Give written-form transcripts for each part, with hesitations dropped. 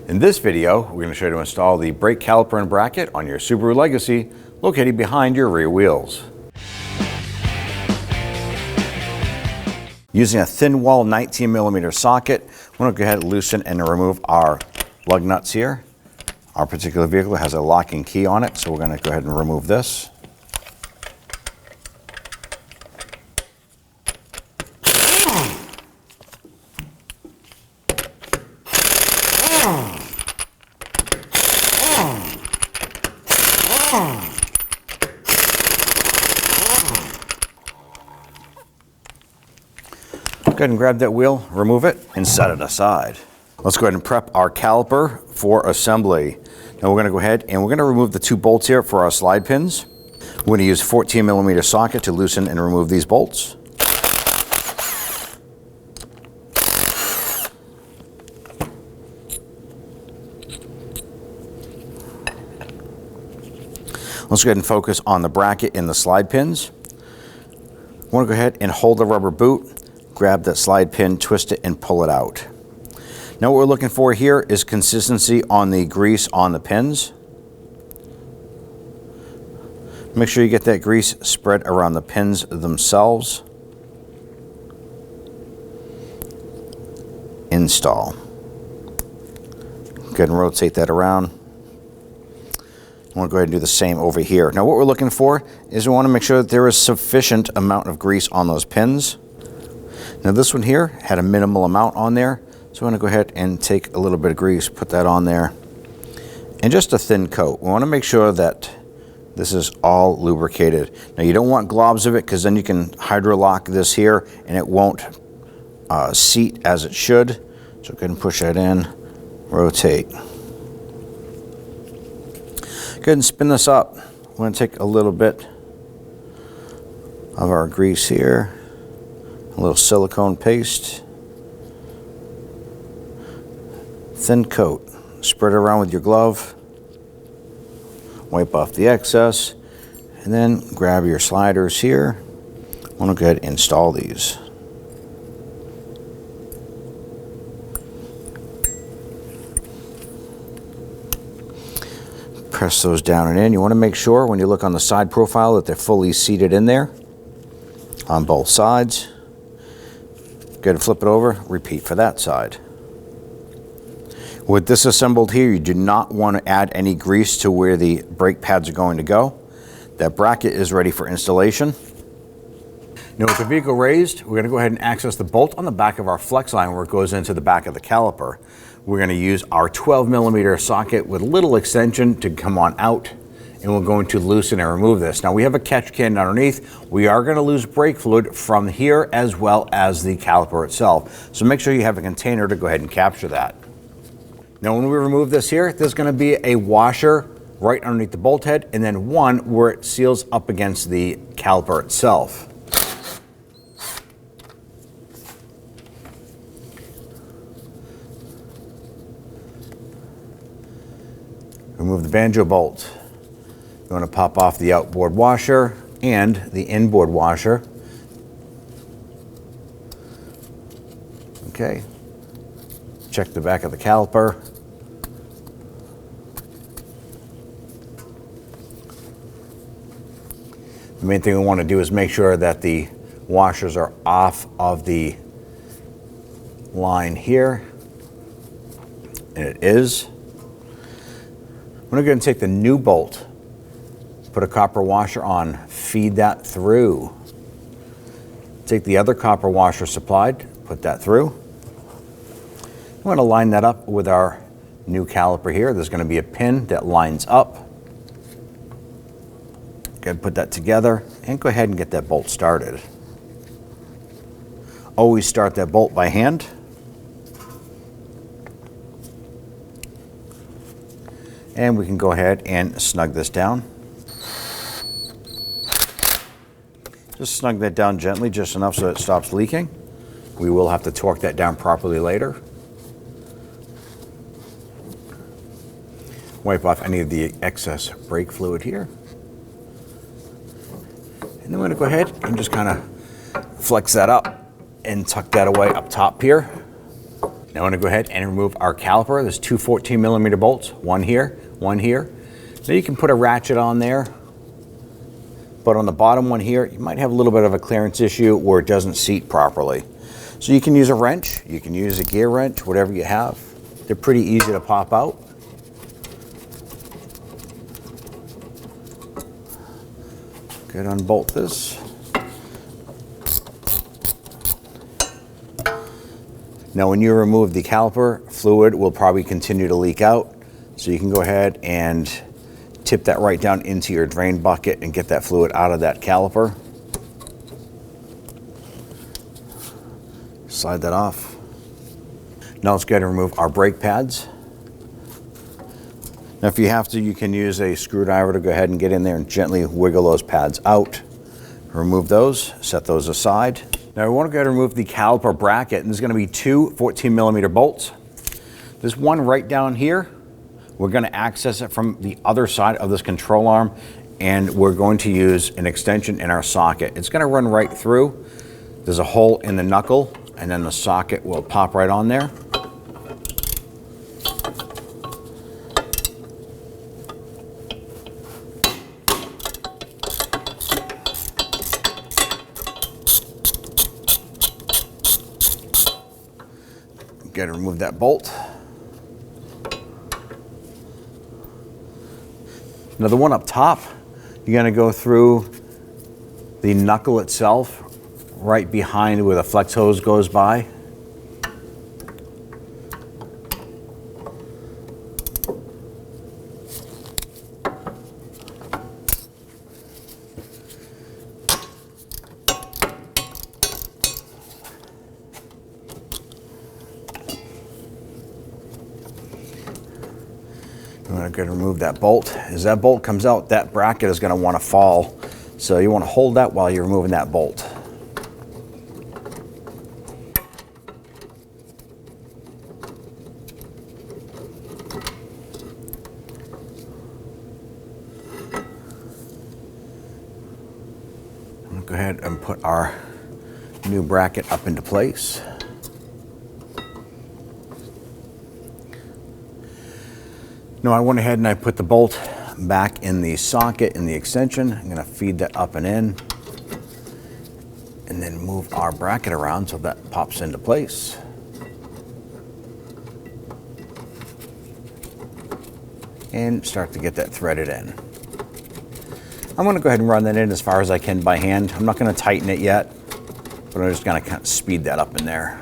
In this video, we're going to show you how to install the brake caliper and bracket on your Subaru Legacy located behind your rear wheels. Using a thin wall 19mm socket, we're going to go ahead and loosen and remove our lug nuts here. Our particular vehicle has a locking key on it, so we're going to go ahead and remove this. Go ahead and grab that wheel, remove it, and set it aside. Let's go ahead and prep our caliper for assembly. Now we're going to go ahead and we're going to remove the two bolts here for our slide pins. We're going to use a 14mm socket to loosen and remove these bolts. Let's go ahead and focus on the bracket and the slide pins. I want to go ahead and hold the rubber boot, grab that slide pin, twist it, and pull it out. Now what we're looking for here is consistency on the grease on the pins. Make sure you get that grease spread around the pins themselves. Install. Go ahead and rotate that around. I want to go ahead and do the same over here. Now what we're looking for is we want to make sure that there is sufficient amount of grease on those pins. Now this one here had a minimal amount on there, so I'm going to go ahead and take a little bit of grease, put that on there, and just a thin coat. We want to make sure that this is all lubricated. Now you don't want globs of it because then you can hydrolock this here and it won't seat as it should. So go ahead and push that in, rotate. Go ahead and spin this up. We're going to take a little bit of our grease here, a little silicone paste, thin coat, spread it around with your glove, wipe off the excess, and then grab your sliders here. I want to go ahead and install these. Press those down and in. You want to make sure when you look on the side profile that they're fully seated in there on both sides. Go ahead and flip it over, repeat for that side. With this assembled here, you do not want to add any grease to where the brake pads are going to go. That bracket is ready for installation. Now with the vehicle raised, we're going to go ahead and access the bolt on the back of our flex line where it goes into the back of the caliper. We're going to use our 12mm socket with a little extension to come on out, and we're going to loosen and remove this. Now we have a catch can underneath. We are going to lose brake fluid from here as well as the caliper itself. So make sure you have a container to go ahead and capture that. Now when we remove this here, there's going to be a washer right underneath the bolt head and then one where it seals up against the caliper itself. Remove the banjo bolt. You want to pop off the outboard washer and the inboard washer. Okay. Check the back of the caliper. The main thing we want to do is make sure that the washers are off of the line here. And it is. We're going to take the new bolt, put a copper washer on, feed that through. Take the other copper washer supplied, put that through. I'm going to line that up with our new caliper here. There's going to be a pin that lines up. Go ahead and put that together and go ahead and get that bolt started. Always start that bolt by hand. And we can go ahead and snug this down. Just snug that down gently, just enough so it stops leaking. We will have to torque that down properly later. Wipe off any of the excess brake fluid here. And then we're going to go ahead and just kind of flex that up and tuck that away up top here. Now I'm going to go ahead and remove our caliper. There's two 14mm bolts, one here, one here. Now you can put a ratchet on there, but on the bottom one here, you might have a little bit of a clearance issue where it doesn't seat properly. So you can use a wrench, you can use a gear wrench, whatever you have. They're pretty easy to pop out. Good, unbolt this. Now when you remove the caliper, fluid will probably continue to leak out. So you can go ahead and tip that right down into your drain bucket and get that fluid out of that caliper. Slide that off. Now let's go ahead and remove our brake pads. Now if you have to, you can use a screwdriver to go ahead and get in there and gently wiggle those pads out. Remove those, set those aside. Now we want to go ahead and remove the caliper bracket, and there's going to be two 14mm bolts. There's one right down here. We're going to access it from the other side of this control arm, and we're going to use an extension in our socket. It's going to run right through. There's a hole in the knuckle, and then the socket will pop right on there. Got to remove that bolt. Now the one up top, you're going to go through the knuckle itself, right behind where the flex hose goes by. I'm going to remove that bolt. As that bolt comes out, that bracket is going to want to fall. So you want to hold that while you're removing that bolt. I'm going to go ahead and put our new bracket up into place. Now I went ahead and I put the bolt back in the socket in the extension. I'm going to feed that up and in, and then move our bracket around so that pops into place. And start to get that threaded in. I'm going to go ahead and run that in as far as I can by hand. I'm not going to tighten it yet, but I'm just going to kind of speed that up in there.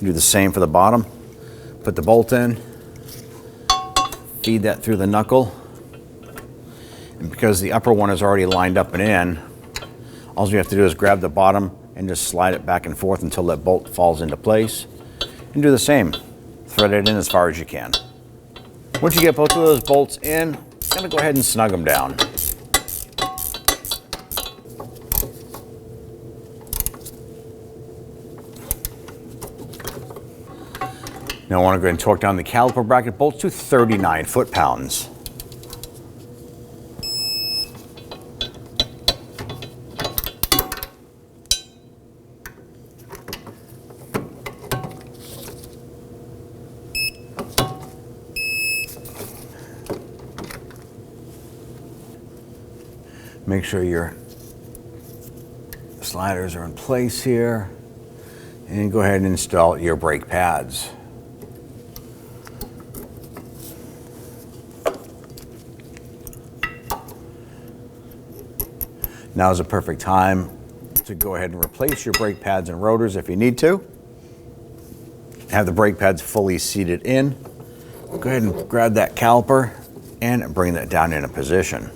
Do the same for the bottom. Put the bolt in, feed that through the knuckle, and because the upper one is already lined up and in, all you have to do is grab the bottom and just slide it back and forth until that bolt falls into place. And do the same, thread it in as far as you can. Once you get both of those bolts in, I'm going to go ahead and snug them down. Now I want to go ahead and torque down the caliper bracket bolts to 39 foot-pounds. Make sure your sliders are in place here, and go ahead and install your brake pads. Now is a perfect time to go ahead and replace your brake pads and rotors if you need to. Have the brake pads fully seated in. Go ahead and grab that caliper and bring that down into position.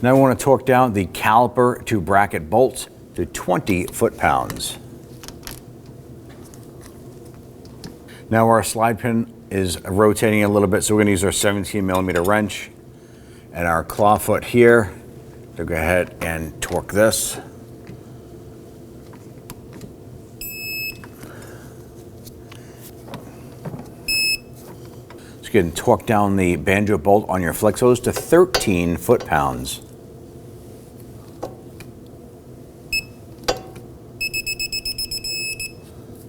Now I want to torque down the caliper to bracket bolts to 20 foot-pounds. Now our slide pin is rotating a little bit, so we're going to use our 17mm wrench and our claw foot here So go ahead and torque this. Just go ahead and torque down the banjo bolt on your flex hose to 13 foot-pounds.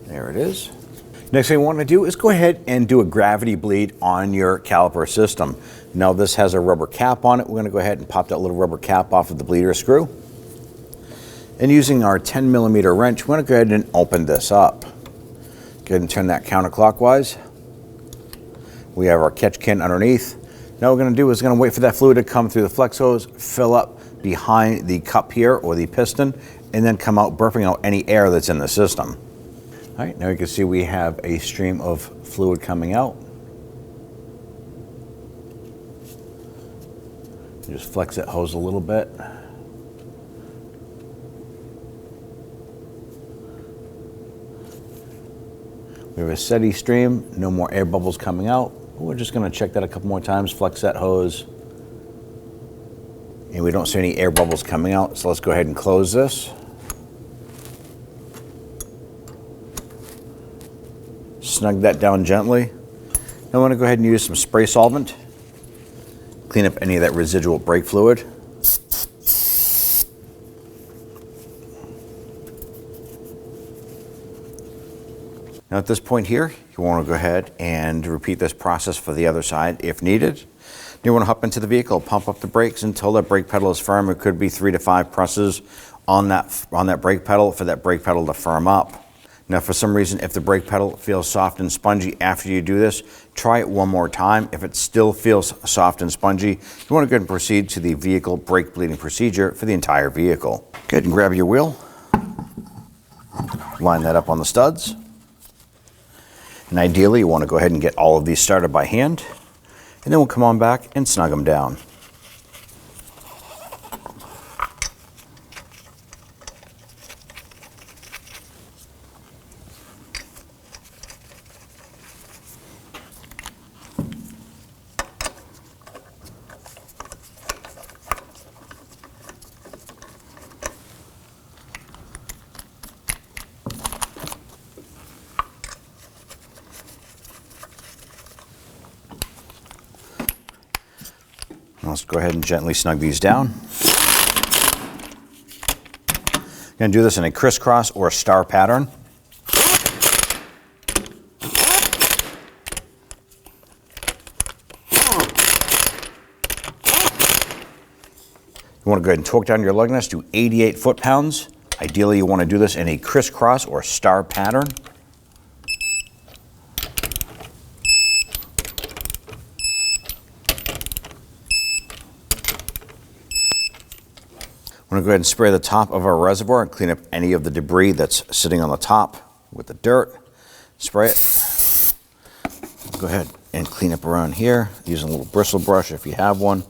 There it is. Next thing we want to do is go ahead and do a gravity bleed on your caliper system. Now this has a rubber cap on it. We're going to go ahead and pop that little rubber cap off of the bleeder screw. And using our 10mm wrench, we're going to go ahead and open this up. Go ahead and turn that counterclockwise. We have our catch can underneath. Now what we're going to do is going to wait for that fluid to come through the flex hose, fill up behind the cup here or the piston, and then come out burping out any air that's in the system. All right, now you can see we have a stream of fluid coming out. Just flex that hose a little bit. We have a steady stream, no more air bubbles coming out. We're just gonna check that a couple more times, flex that hose. And we don't see any air bubbles coming out, so let's go ahead and close this. Snug that down gently. Now I want to go ahead and use some spray solvent. Clean up any of that residual brake fluid. Now at this point here, you want to go ahead and repeat this process for the other side if needed. You want to hop into the vehicle, pump up the brakes until that brake pedal is firm. It could be 3 to 5 presses on that brake pedal for that brake pedal to firm up. Now for some reason, if the brake pedal feels soft and spongy after you do this, try it one more time. If it still feels soft and spongy, you want to go ahead and proceed to the vehicle brake bleeding procedure for the entire vehicle. Go ahead and grab your wheel, line that up on the studs. And ideally, you want to go ahead and get all of these started by hand, and then we'll come on back and snug them down. Let's go ahead and gently snug these down. I'm going to do this in a crisscross or a star pattern. You want to go ahead and torque down your lug nuts to 88 foot-pounds. Ideally, you want to do this in a crisscross or star pattern. I'm going to go ahead and spray the top of our reservoir and clean up any of the debris that's sitting on the top with the dirt. Spray it. Go ahead and clean up around here using a little bristle brush if you have one.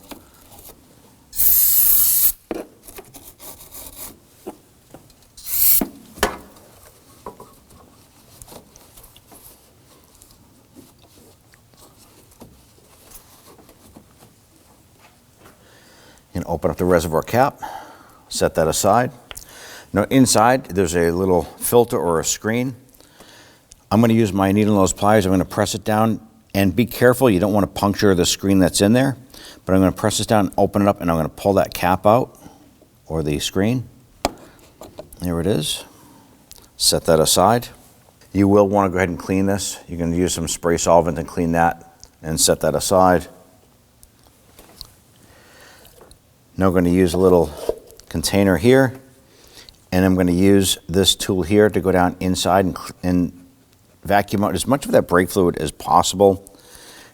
And open up the reservoir cap. Set that aside. Now inside there's a little filter or a screen. I'm going to use my needle nose pliers. I'm going to press it down, and be careful, you don't want to puncture the screen that's in there, but I'm going to press this down and open it up, and I'm going to pull that cap out or the screen. There it is. Set that aside. You will want to go ahead and clean this. You're going to use some spray solvent and clean that and set that aside. Now I'm going to use a little container here, and I'm going to use this tool here to go down inside and vacuum out as much of that brake fluid as possible.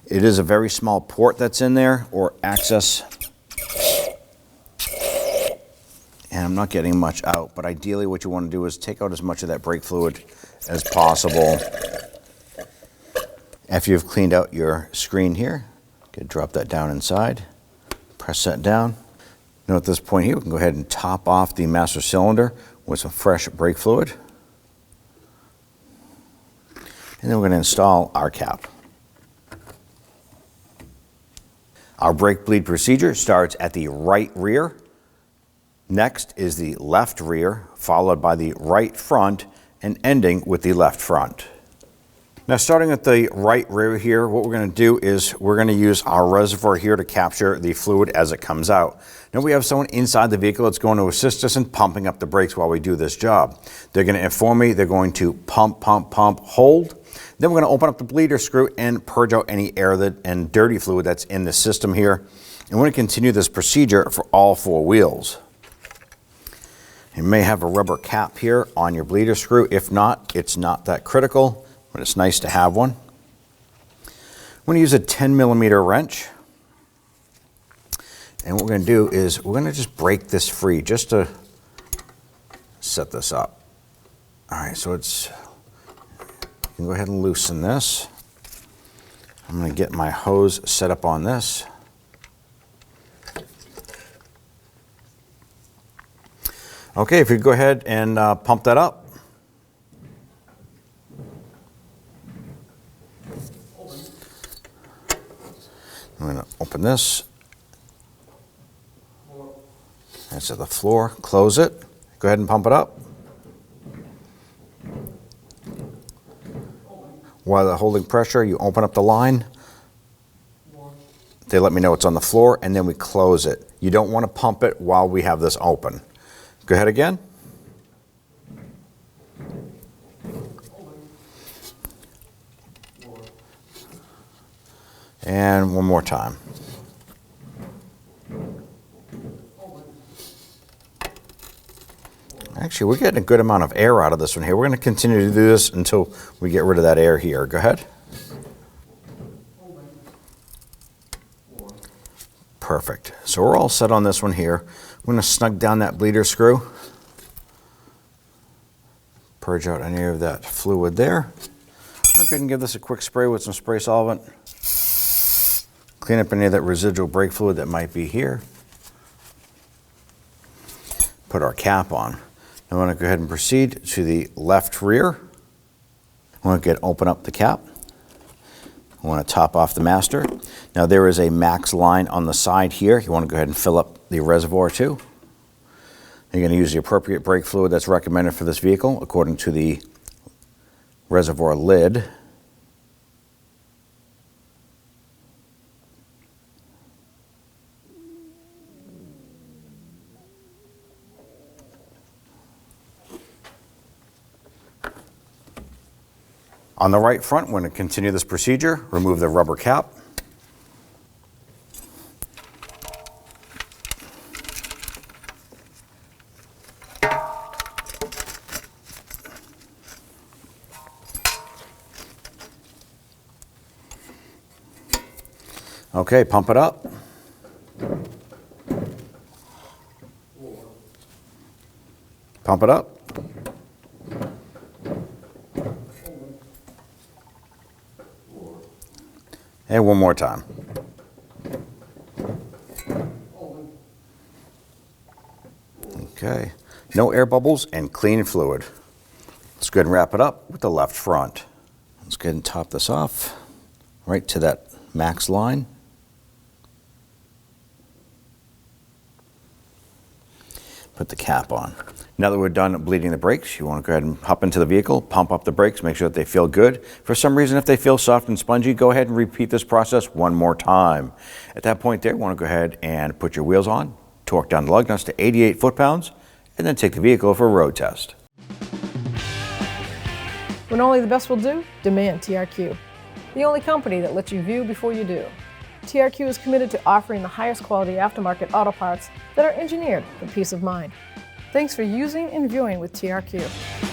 It is a very small port that's in there, or access, and I'm not getting much out, but ideally what you want to do is take out as much of that brake fluid as possible. After you've cleaned out your screen here, you can drop that down inside, press that down. Now at this point here, we can go ahead and top off the master cylinder with some fresh brake fluid. And then we're going to install our cap. Our brake bleed procedure starts at the right rear Next is the left rear, followed by the right front, and ending with the left front. Now, starting at the right rear here, what we're going to do is we're going to use our reservoir here to capture the fluid as it comes out. Now, we have someone inside the vehicle that's going to assist us in pumping up the brakes while we do this job. They're going to inform me, they're going to pump, pump, pump, hold. Then we're going to open up the bleeder screw and purge out any air and dirty fluid that's in the system here. And we're going to continue this procedure for all 4 wheels. You may have a rubber cap here on your bleeder screw. If not, it's not that critical, but it's nice to have one. I'm going to use a 10mm wrench. And what we're going to do is we're going to just break this free just to set this up. All right, so you can go ahead and loosen this. I'm going to get my hose set up on this. Okay, if you go ahead and pump that up. I'm going to open this. That's at the floor. Close it. Go ahead and pump it up. While they're holding pressure, you open up the line. They let me know it's on the floor, and then we close it. You don't want to pump it while we have this open. Go ahead again. And one more time. Actually, we're getting a good amount of air out of this one here. We're going to continue to do this until we get rid of that air here. Go ahead. Perfect. So we're all set on this one here. I'm going to snug down that bleeder screw. Purge out any of that fluid there. I'm going to give this a quick spray with some spray solvent. Clean up any of that residual brake fluid that might be here. Put our cap on. I want to go ahead and proceed to the left rear. I want to open up the cap. I want to top off the master. Now there is a max line on the side here. You want to go ahead and fill up the reservoir too. You're going to use the appropriate brake fluid that's recommended for this vehicle according to the reservoir lid. On the right front, we're going to continue this procedure. Remove the rubber cap. Okay, pump it up. Pump it up. And one more time. Okay, no air bubbles and clean fluid. Let's go ahead and wrap it up with the left front. Let's go ahead and top this off right to that max line. Put the cap on. Now that we're done bleeding the brakes, you want to go ahead and hop into the vehicle, pump up the brakes, make sure that they feel good. For some reason, if they feel soft and spongy, go ahead and repeat this process one more time. At that point there, you want to go ahead and put your wheels on, torque down the lug nuts to 88 foot-pounds, and then take the vehicle for a road test. When only the best will do, demand TRQ. The only company that lets you view before you do. TRQ is committed to offering the highest quality aftermarket auto parts that are engineered for peace of mind. Thanks for using and viewing with TRQ.